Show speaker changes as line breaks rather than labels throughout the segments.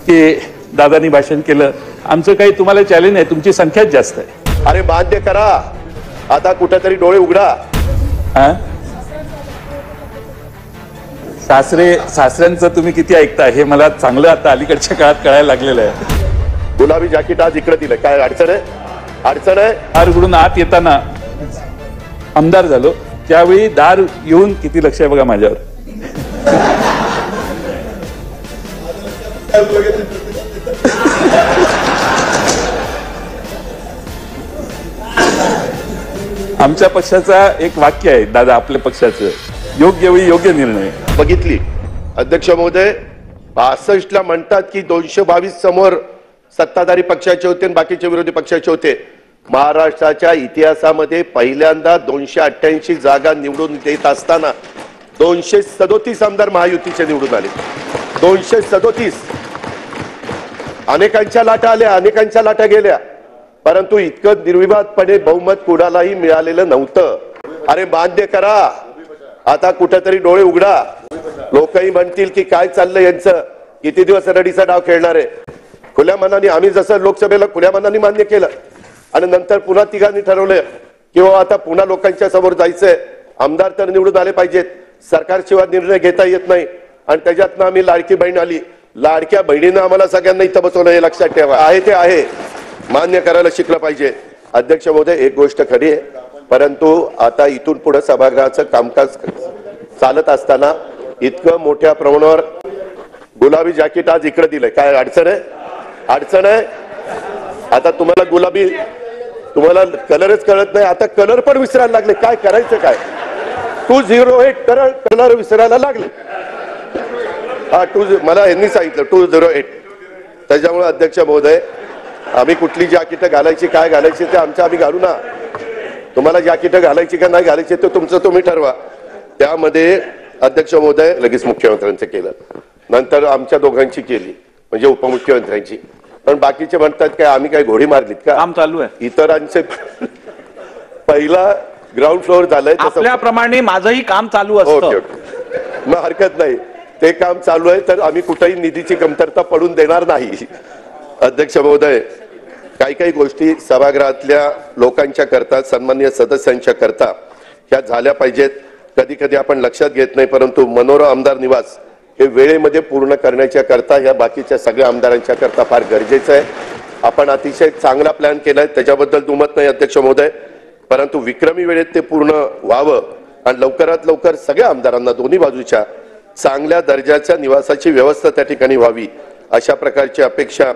की दादांनी भाषण केलं. आमचं काही तुम्हाला चॅलेंज आहे, तुमची संख्याच जास्त आहे.
अरे बांध्य करा, आता कुठेतरी डोळे उघडा.
सासऱ्यांचं तुम्ही किती ऐकता हे मला चांगलं आता अलीकडच्या काळात कळायला लागलेलं आहे.
गुलाबी जॅकेट आज इकडे दिलंय, काय अडचण आहे? अडचण आहे.
दार उघडून आत येताना आमदार झालो त्यावेळी दार येऊन किती लक्ष आहे बघा माझ्यावर. आमच्या पक्षाचा एक वाक्य आहे दादा, आपल्या पक्षाचं, योग्य वेळी योग्य निर्णय.
बघितली अध्यक्ष महोदय, 62 ला म्हणतात की 222 समोर सत्ताधारी पक्षाचे होते आणि बाकीचे विरोधी पक्षाचे होते. महाराष्ट्राच्या इतिहासामध्ये पहिल्यांदा 288 जागा निवडून देत असताना 237 आमदार महायुतीचे निवडून आले. 237. अनेकांच्या लाटा आल्या, अनेकांच्या लाटा गेल्या, परंतु इतकं निर्विवादपणे बहुमत कुणालाही मिळालेलं नव्हतं. अरे बांध्य करा, आता कुठेतरी डोळे उघडा. लोकही म्हणतील की काय चाललंय यांचं, किती दिवस रडीचा डाव खेळणार आहे. खुल्या मनाने आम्ही जसं लोकसभेला खुल्या मनाने मान्य केलं आणि नंतर पुन्हा तिघांनी ठरवलं की आता पुन्हा लोकांच्या समोर जायचंय. आमदार तर निवडून आले पाहिजेत, सरकारशिवाय निर्णय घेता येत नाही. आणि त्याच्यातनं आम्ही लाडकी बहीण आली. लाडक्या बहिणीनं आम्हाला सगळ्यांना इथं बसवलं, हे लक्षात ठेवा. आहे ते आहे, मान्य करायला शिकलं पाहिजे. अध्यक्ष महोदय, एक गोष्ट खरी आहे, परंतु आता इथून पुढे सभागृहाचं कामकाज चालत असताना इतकं मोठ्या प्रमाणावर गुलाबी जॅकेट आज इकडे दिलंय, काय अडचण आहे? अडचण आहे. आता तुम्हाला गुलाबी, तुम्हाला कलरच कळत नाही, आता कलर पण विसरायला लागले. काय करायचं काय? 208 कलर विसरायला लागले. हा मला यांनी सांगितलं 208. त्याच्यामुळे अध्यक्ष महोदय, आम्ही कुठली जॅकेट घालायची, काय घालायची ते आमचं आम्ही घालू ना. तुम्हाला जॅकेट घालायची का नाही घालायची ते तुमचं तुम्ही ठरवा. त्यामध्ये अध्यक्ष महोदय लगेच मुख्यमंत्र्यांचं केलं, नंतर आमच्या दोघांची केली, म्हणजे उपमुख्यमंत्र्यांची. पण बाकीचे म्हणतात काय आम्ही काय घोडी मारलीत का?
काम चालू आहे
इतरांचे. पहिला ग्राउंड फ्लोअर झालंय,
आपल्याप्रमाणे माझंही काम चालू असतं.
मग हरकत नाही, ते काम चालू आहे, तर आम्ही कुठेही निधीची कमतरता पडून देणार नाही. अध्यक्ष महोदय, काही काही गोष्टी सभागृहातल्या लोकांच्या करता, सन्माननीय सदस्यांच्या करता ह्या झाल्या पाहिजेत. कधी कधी आपण लक्षात घेत नाही, परंतु मनोरा आमदार निवास हे वेळेमध्ये पूर्ण करण्याच्या करता या बाकीच्या सगळ्या आमदारांच्या करता फार गरजेचं आहे. आपण अतिशय चांगला प्लॅन केलाय, त्याच्याबद्दल दुमत नाही अध्यक्ष महोदय, परंतु विक्रमी वेळेत ते पूर्ण व्हावं आणि लवकरात लवकर सगळ्या आमदारांना दोन्ही बाजूच्या चांगल्या दर्जाच्या निवासाची व्यवस्था त्या ठिकाणी व्हावी, अशा प्रकारची अपेक्षा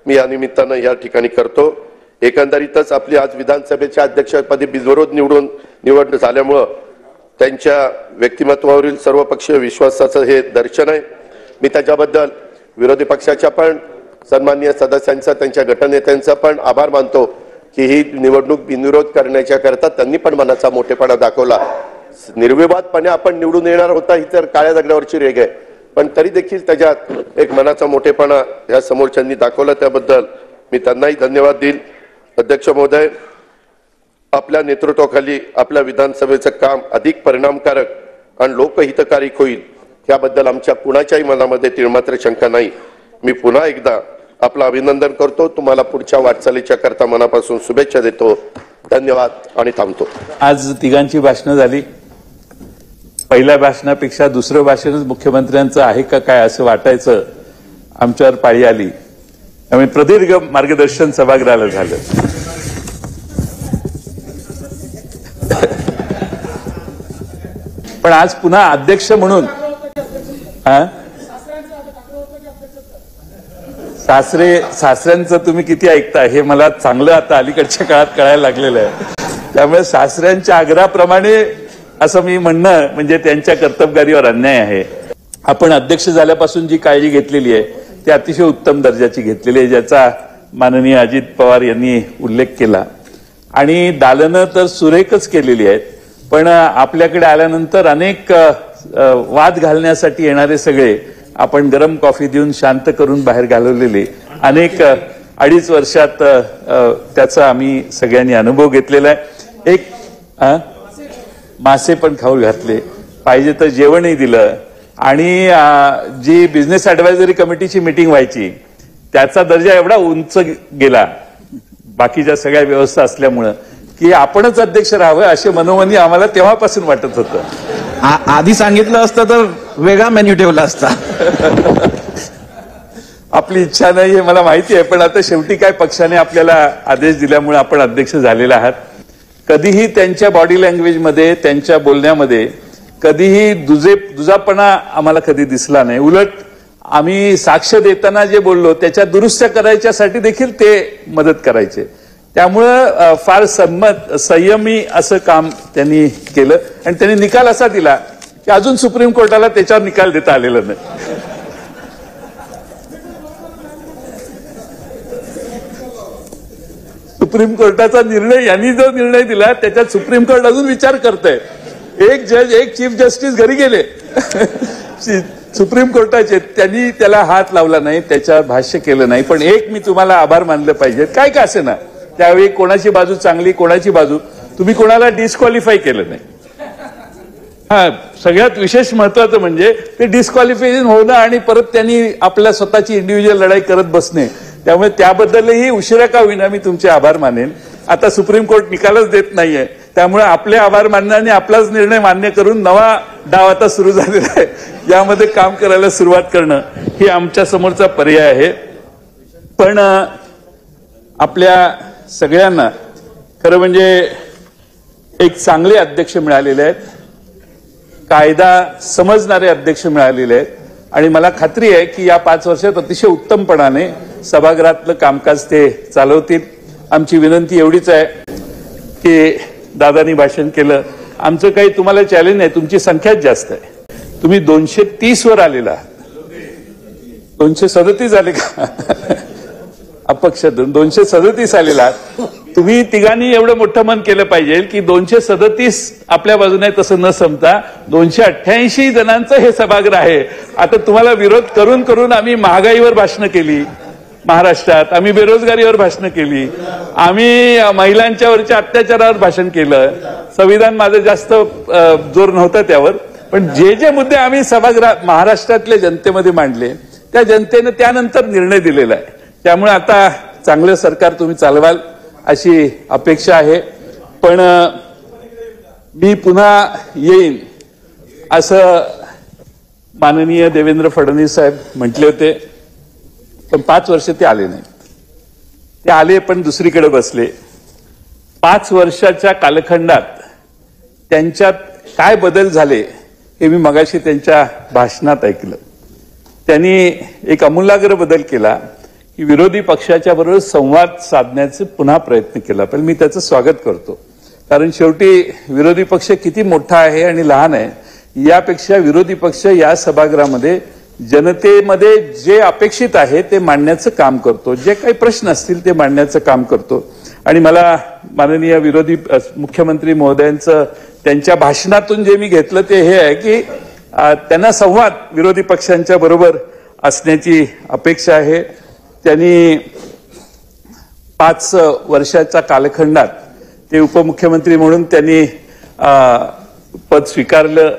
मी या निमित्तानं या ठिकाणी करतो. एकंदरीतच आपली आज विधानसभेच्या अध्यक्षपदी बिनविरोध निवड झाल्यामुळं त्यांच्या व्यक्तिमत्वावरील सर्वपक्षीय विश्वासाचं हे दर्शन आहे. मी त्याच्याबद्दल विरोधी पक्षाच्या पण सन्माननीय सदस्यांचा, त्यांच्या गटनेत्यांचा पण आभार मानतो की ही निवडणूक बिनविरोध करण्याच्या करता त्यांनी पण मनाचा मोठेपणा दाखवला. निर्विवादपणे आपण निवडून येणार होता ही तर काळ्या दगडावरची रेघ आहे, पण तरी देखील त्याच्यात एक मनाचा मोठेपणा ह्या समोरच्यांनी दाखवला, त्याबद्दल मी त्यांनाही धन्यवाद देईल. अध्यक्ष महोदय, आपल्या नेतृत्वाखाली आपल्या विधानसभेचं काम अधिक परिणामकारक आणि लोकहितकारी होईल याबद्दल आमच्या कुणाच्याही मनामध्ये तिळमात्र शंका नाही. मी पुन्हा एकदा आपलं अभिनंदन करतो. तुम्हाला पुढच्या वाटचालीच्या करता मनापासून शुभेच्छा देतो. धन्यवाद आणि थांबतो.
आज तिघांची भाषणं झाली. पहिल्या भाषणापेक्षा दुसरं भाषणच मुख्यमंत्र्यांचं आहे का काय असं वाटायचं, आमच्यावर पाळी आली. त्यामुळे प्रदीर्घ मार्गदर्शन सभागृहाला झालं. पण आज पुन्हा अध्यक्ष म्हणून सासऱ्यांचं तुम्ही किती ऐकता हे मला चांगलं आता अलीकडच्या काळात कळायला लागलेलं आहे. त्यामुळे सासऱ्यांच्या आग्रहाप्रमाणे असं मी म्हणणं म्हणजे त्यांच्या कर्तबगारीवर अन्याय आहे. आपण अध्यक्ष झाल्यापासून जी काळजी घेतलेली आहे ती अतिशय उत्तम दर्जाची घेतलेली आहे, ज्याचा माननीय अजित पवार यांनी उल्लेख केला. आणि दालनं तर सुरेखच केलेली आहेत, पण आपल्याकडे आल्यानंतर अनेक वाद घालण्यासाठी येणारे सगळे आपण गरम कॉफी देऊन शांत करून बाहेर घालवलेले अनेक 2.5 वर्षात त्याचा आम्ही सगळ्यांनी अनुभव घेतलेला आहे. एक मासे पण खाऊ घातले, पाहिजे तर जेवणही दिलं. आणि जी बिझनेस ऍडवायझरी कमिटीची मीटिंग व्हायची त्याचा दर्जा एवढा उंच गेला बाकीच्या सगळ्या व्यवस्था असल्यामुळं की आपणच अध्यक्ष राहावं असे मनोमनी आम्हाला तेव्हापासून वाटत होतं.
आधी सांगितलं असतं तर वेगळा मेन्यू ठेवला असता.
आपली इच्छा नाही हे मला माहिती आहे, पण आता शेवटी काय पक्षाने आपल्याला आदेश दिल्यामुळे आपण अध्यक्ष झालेले आहात. कधीही त्यांच्या बॉडी लँग्वेजमध्ये त्यांच्या बोलण्यामध्ये कधीही दुजापणा आम्हाला कधी दिसला नाही. उलट आम्ही साक्ष देताना जे बोललो त्याच्या दुरुस्त्या करायच्यासाठी देखील ते मदत करायचे. त्यामुळं फार संयमी असं काम त्यांनी केलं आणि त्यांनी निकाल असा दिला की अजून सुप्रीम कोर्टाला त्याच्यावर निकाल देता आलेला नाही. सुप्रीम कोर्टाचा निर्णय यांनी जो निर्णय दिला त्याच्यात सुप्रीम कोर्ट अजून विचार करतंय. एक जज एक चीफ जस्टिस घरी गेले सुप्रीम कोर्टाचे, त्यांनी त्याला हात लावला नाही, त्याच्यावर भाष्य केलं नाही. पण एक मी तुम्हाला आभार मानले पाहिजेत, काय का असे ना त्यावेळी कोणाची बाजू चांगली कोणाची बाजू, तुम्ही कोणाला डिस्क्वालिफाय केलं नाही. हा सगळ्यात विशेष महत्वाचं म्हणजे ते डिस्क्वालिफिकेशन होणं आणि परत त्यांनी आपल्या स्वतःची इंडिव्हिज्युअल लढाई करत बसणे. त्यामुळे त्याबद्दलही उशिरा का होईना मी तुमचे आभार मानेन. आता सुप्रीम कोर्ट निकालच देत नाहीये, त्यामुळे आपले आभार मानणं आणि आपलाच निर्णय मान्य करून नवा डाव आता सुरू झालेला आहे. यामध्ये काम करायला सुरुवात करणं ही आमच्या समोरचा पर्याय आहे. पण आपल्या सगळ्यांना खरं म्हणजे एक चांगले अध्यक्ष मिळालेले आहेत, कायदा समजणारे अध्यक्ष मिळालेले आहेत आणि मला खात्री आहे की या 5 वर्षात अतिशय उत्तमपणाने सभागृहातलं कामकाज ते चालवतील. आमची विनंती एवढीच आहे की दादांनी भाषण केलं, आमचं काही तुम्हाला चॅलेंज नाही, तुमची संख्याच जास्त आहे. तुम्ही 230 वर आलेला, 237 आले का अपक्ष 237 आलेला. तुम्ही तिघांनी एवढं मोठं मन केलं पाहिजे की 237 आपल्या बाजूने तसं न समता 288 जणांचं हे सभागृह आहे. आता तुम्हाला विरोध करून करून आम्ही महागाईवर भाषणं केली महाराष्ट्रात, आम्ही बेरोजगारीवर भाषणं केली, आम्ही महिलांच्यावरच्या अत्याचारावर भाषण केलं. संविधान माझं जास्त जोर नव्हता त्यावर, पण जे जे मुद्दे आम्ही सभागृहात महाराष्ट्रातल्या जनतेमध्ये मांडले त्या जनतेनं त्यानंतर निर्णय दिलेला आहे. त्यामुळे आता चांगलं सरकार तुम्ही चालवाल अशी अपेक्षा आहे. पण मी पुन्हा येईन असं माननीय देवेंद्र फडणवीस साहेब म्हटले होते, पण 5 वर्ष ते आले नाहीत. ते आले पण दुसरीकडे बसले. 5 वर्षाच्या कालखंडात त्यांच्यात काय बदल झाले हे मी मगाशी त्यांच्या भाषणात ऐकलं. त्यांनी एक आमूलाग्र बदल केला की विरोधी पक्षाच्या बरोबर संवाद साधण्याचा पुन्हा प्रयत्न केला. पण मी त्याचं स्वागत करतो, कारण शेवटी विरोधी पक्ष किती मोठा आहे आणि लहान आहे यापेक्षा विरोधी पक्ष या सभागृहामध्ये जनतेमध्ये जे अपेक्षित आहे ते मांडण्याचं काम करतो, जे काही प्रश्न असतील ते मांडण्याचं काम करतो. आणि मला माननीय विरोधी मुख्यमंत्री महोदयांचं त्यांच्या भाषणातून जे मी घेतलं ते हे आहे की त्यांना संवाद विरोधी पक्षांच्या बरोबर असण्याची अपेक्षा आहे. त्यांनी 5 वर्षाच्या कालखंडात ते उपमुख्यमंत्री म्हणून त्यांनी पद स्वीकारलं.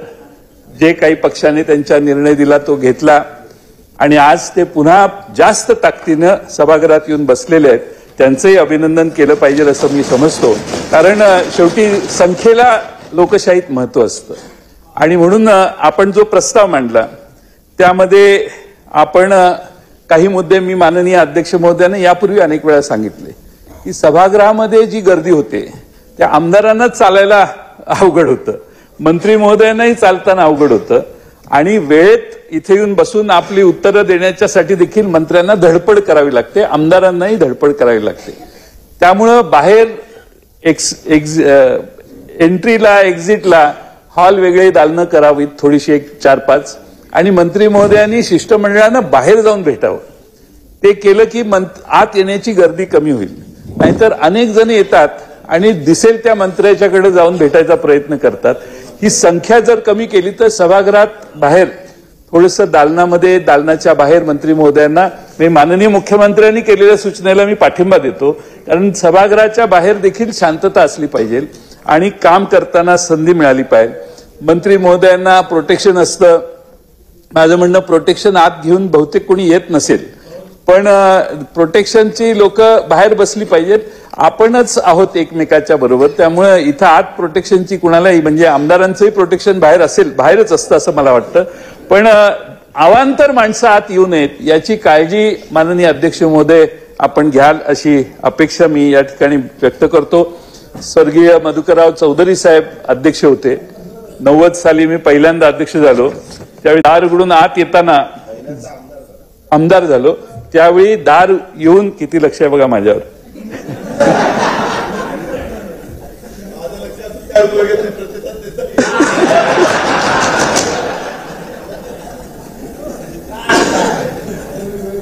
जे काही पक्षाने त्यांचा निर्णय दिला तो घेतला आणि आज ते पुन्हा जास्त ताकदीनं सभागृहात येऊन बसलेले आहेत. त्यांचंही अभिनंदन केलं पाहिजे असं मी समजतो, कारण शेवटी संख्येला लोकशाहीत महत्व असतं. आणि म्हणून आपण जो प्रस्ताव मांडला त्यामध्ये आपण काही मुद्दे मी माननीय अध्यक्ष महोदयांना यापूर्वी अनेक वेळा सांगितले की सभागृहामध्ये जी गर्दी होते त्या आमदारांनाच चालायला अवघड होतं, मंत्री महोदयांनाही चालताना अवघड होतं आणि वेळेत इथे येऊन बसून आपली उत्तरं देण्याच्यासाठी देखील मंत्र्यांना धडपड करावी लागते, आमदारांनाही धडपड करावी लागते. त्यामुळं बाहेर एंट्रीला एक्झिटला हॉल वेगळे दालनं करावीत थोडीशी, एक 4-5, आणि मंत्री महोदयांनी शिष्टमंडळानं बाहेर जाऊन भेटावं. ते केलं की आत येण्याची गर्दी कमी होईल. नाहीतर अनेक जण येतात आणि दिसेल त्या मंत्र्याच्याकडे जाऊन भेटायचा प्रयत्न करतात. ही संख्या जर कमी केली तर सभागृहात बाहेर थोडंसं दालनामध्ये, दालनाच्या बाहेर मंत्री महोदयांना, मी माननीय मुख्यमंत्र्यांनी केलेल्या सूचनेला मी पाठिंबा देतो, कारण सभागृहाच्या बाहेर देखील शांतता असली पाहिजे आणि काम करताना संधी मिळाली पाहिजे. मंत्री महोदयांना प्रोटेक्शन असतं. माझं म्हणणं प्रोटेक्शन आत घेऊन बहुतेक कोणी येत नसेल पण प्रोटेक्शनची लोक बाहेर बसली पाहिजेत. आपणच आहोत एकमेकाच्या बरोबर, त्यामुळे इथं आत प्रोटेक्शनची कुणालाही म्हणजे आमदारांचंही प्रोटेक्शन बाहेर असेल, बाहेरच असतं असं मला वाटतं. पण अवांतर माणसं आत येऊ नयेत याची काळजी माननीय अध्यक्ष महोदय आपण घ्याल अशी अपेक्षा मी या ठिकाणी व्यक्त करतो. स्वर्गीय मधुकरराव चौधरी साहेब अध्यक्ष होते. 90 साली मी पहिल्यांदा अध्यक्ष झालो. त्यावेळी दार उघडून आत येताना आमदार झालो. त्यावेळी दार येऊन किती लक्ष आहे बघा माझ्यावर.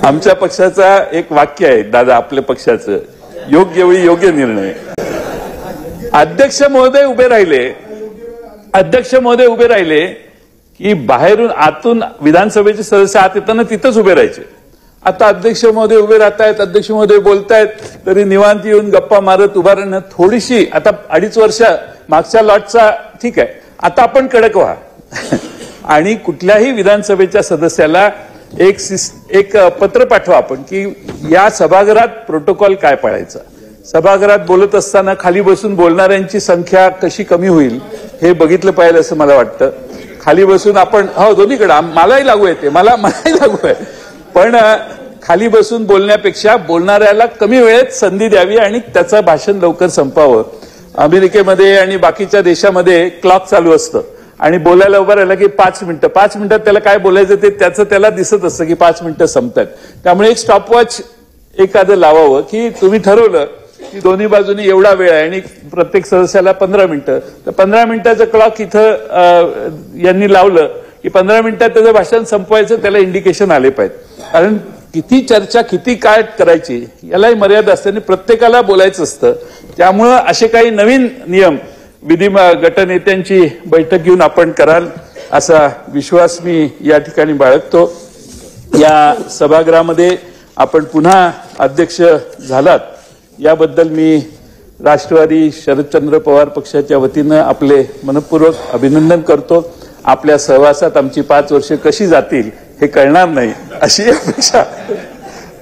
आमच्या पक्षाचा एक वाक्य आहे दादा, आपल्या पक्षाचं, योग्य वेळी योग्य निर्णय. अध्यक्ष महोदय उभे राहिले की बाहेरून आतून विधानसभेचे सदस्य आत येताना तिथंच उभे राहायचे. आता अध्यक्ष महोदय उभे राहतायत, अध्यक्ष महोदय बोलतायत, तरी निवांत येऊन गप्पा मारत उभा राहणं थोडीशी, आता 2.5 वर्ष मागच्या लॉटचा ठीक आहे, आता आपण कडक व्हा. आणि कुठल्याही विधानसभेच्या सदस्याला एक पत्र पाठवा आपण की या सभागृहात प्रोटोकॉल काय पाळायचा. सभागृहात बोलत असताना खाली बसून बोलणाऱ्यांची संख्या कशी कमी होईल हे बघितलं पाहिजे असं मला वाटतं. खाली बसून आपण दोन्हीकडे मलाही लागू येते, मलाही लागू आहे, पण खाली बसून बोलण्यापेक्षा बोलणाऱ्याला कमी वेळेत संधी द्यावी आणि त्याचं भाषण लवकर संपावं. अमेरिकेमध्ये आणि बाकीच्या देशामध्ये क्लॉक चालू असतं आणि बोलायला उभं राहिलं की 5 मिनिटात त्याला काय बोलायचं ते त्याचं त्याला दिसत असतं की 5 मिनिटं संपतात. त्यामुळे एक स्टॉपवॉच एखादं लावावं की तुम्ही ठरवलं की दोन्ही बाजूनी एवढा वेळ आहे आणि प्रत्येक सदस्याला 15 मिनिटं, तर 15 मिनिटाचं क्लॉक इथं यांनी लावलं की 15 मिनिटात त्याचं भाषण संपवायचं, त्याला इंडिकेशन आले पाहिजे. कारण किती चर्चा किती काय करायची यालाही मर्यादा असते आणि प्रत्येकाला बोलायचं असतं. त्यामुळं असे काही नवीन नियम विधी गटनेत्यांची बैठक घेऊन आपण कराल असा विश्वास मी या ठिकाणी बाळगतो. या सभागृहामध्ये आपण पुन्हा अध्यक्ष झालात याबद्दल मी राष्ट्रवादी शरदचंद्र पवार पक्षाच्या वतीनं आपले मनपूर्वक अभिनंदन करतो. आपल्या सहवासात आमची 5 वर्ष कशी जातील हे कळणार नाही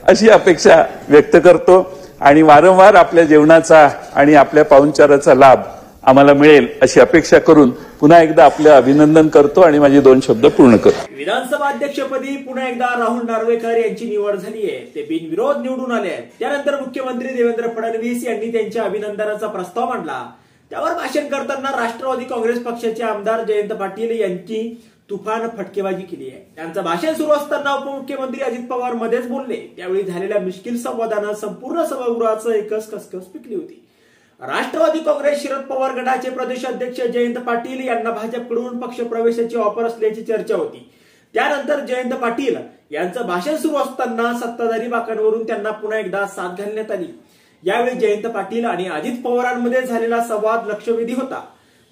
अशी अपेक्षा व्यक्त करतो आणि वारंवार आपल्या जेवणाचा आणि आपल्या पाहुणचाराचा लाभ आम्हाला मिळेल अशी अपेक्षा करून पुन्हा एकदा आपलं अभिनंदन करतो आणि माझे 2 शब्द पूर्ण करतो.
विधानसभा अध्यक्षपदी पुन्हा एकदा राहुल नार्वेकर यांची निवड झाली आहे. ते बिनविरोध निवडून आले आहेत. त्यानंतर मुख्यमंत्री देवेंद्र फडणवीस यांनी त्यांच्या अभिनंदनाचा प्रस्ताव मांडला. त्यावर भाषण करताना राष्ट्रवादी काँग्रेस पक्षाचे आमदार जयंत पाटील यांची तुफान फटकेबाजी केली आहे. त्यांचं भाषण सुरू असताना उपमुख्यमंत्री अजित पवार मध्येच बोलले. त्यावेळी झालेल्या मिश्किल संवादानं संपूर्ण सभागृहाचं एकच कसकस पिकली होती. राष्ट्रवादी काँग्रेस शरद पवार गटाचे प्रदेशाध्यक्ष जयंत पाटील यांना भाजपकडून पक्षप्रवेशाची ऑफर असल्याची चर्चा होती. त्यानंतर जयंत पाटील यांचं भाषण सुरू असताना सत्ताधारी बाकांवरून त्यांना पुन्हा एकदा साथ घालण्यात आली. यावेळी जयंत पाटील आणि अजित पवारांमध्ये झालेला संवाद लक्षवेधी होता.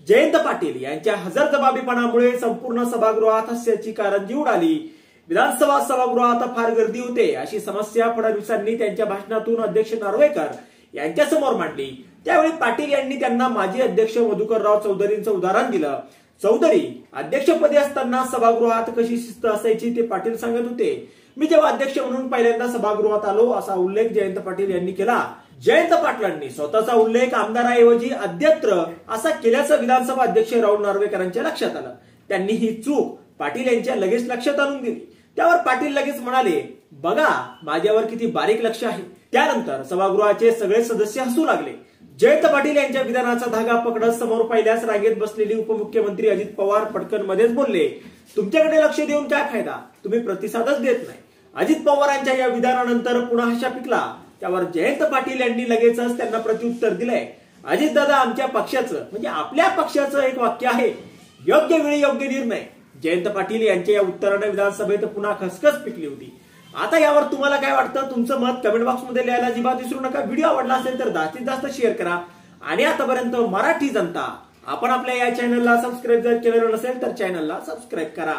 जयंत पाटील यांच्या हजरजबाबीपणामुळे संपूर्ण सभागृहात हास्याची कारंजी उडाली. विधानसभा सभागृहात फार गर्दी होते अशी समस्या फडणवीसांनी त्यांच्या भाषणातून अध्यक्ष नार्वेकर यांच्या समोर मांडली. त्यावेळी पाटील यांनी त्यांना माजी अध्यक्ष मधुकरराव चौधरींचं उदाहरण दिलं. चौधरी अध्यक्षपदी असताना सभागृहात कशी शिस्त असायची ते पाटील सांगत होते. मी जेव्हा अध्यक्ष म्हणून पहिल्यांदा सभागृहात आलो असा उल्लेख जयंत पाटील यांनी केला. जयंत पाटलांनी स्वतःचा उल्लेख आमदाराऐवजी अध्यत्र असा केल्याचं विधानसभा अध्यक्ष राहुल नार्वेकरांच्या लक्षात आलं. त्यांनी ही चूक पाटील यांच्या लगेच लक्षात आणून दिली. त्यावर पाटील लगेच म्हणाले, बघा माझ्यावर किती बारीक लक्ष आहे. त्यानंतर सभागृहाचे सगळे सदस्य हसू लागले. जयंत पाटील यांच्या विधानाचा धागा पकडत समोर पहिल्याच रांगेत बसलेली उपमुख्यमंत्री अजित पवार पटकन मध्येच बोलले, तुमच्याकडे लक्ष देऊन काय फायदा, तुम्ही प्रतिसादच देत नाही. अजित पवारांच्या या विधानानंतर पुन्हा हशा पिकला. त्यावर जयंत पाटील यांनी लगेचच त्यांना प्रत्युत्तर दिलंय. अजितदादा आमच्या पक्षाचं म्हणजे आपल्या पक्षाचं एक वाक्य आहे, योग्य वेळी योग्य निर्णय. जयंत पाटील यांच्या या उत्तराने विधानसभेत पुन्हा खसखस पिकली होती. आता यावर तुम्हाला काय वाटतं तुमचं मत कमेंट बॉक्समध्ये लिहायला अजिबात विसरू नका. व्हिडिओ आवडला असेल तर जास्तीत जास्त शेअर करा. आणि आतापर्यंत मराठी जनता आपण आपल्या या चॅनलला सबस्क्राईब जर केलेलं नसेल तर चॅनलला सबस्क्राईब करा.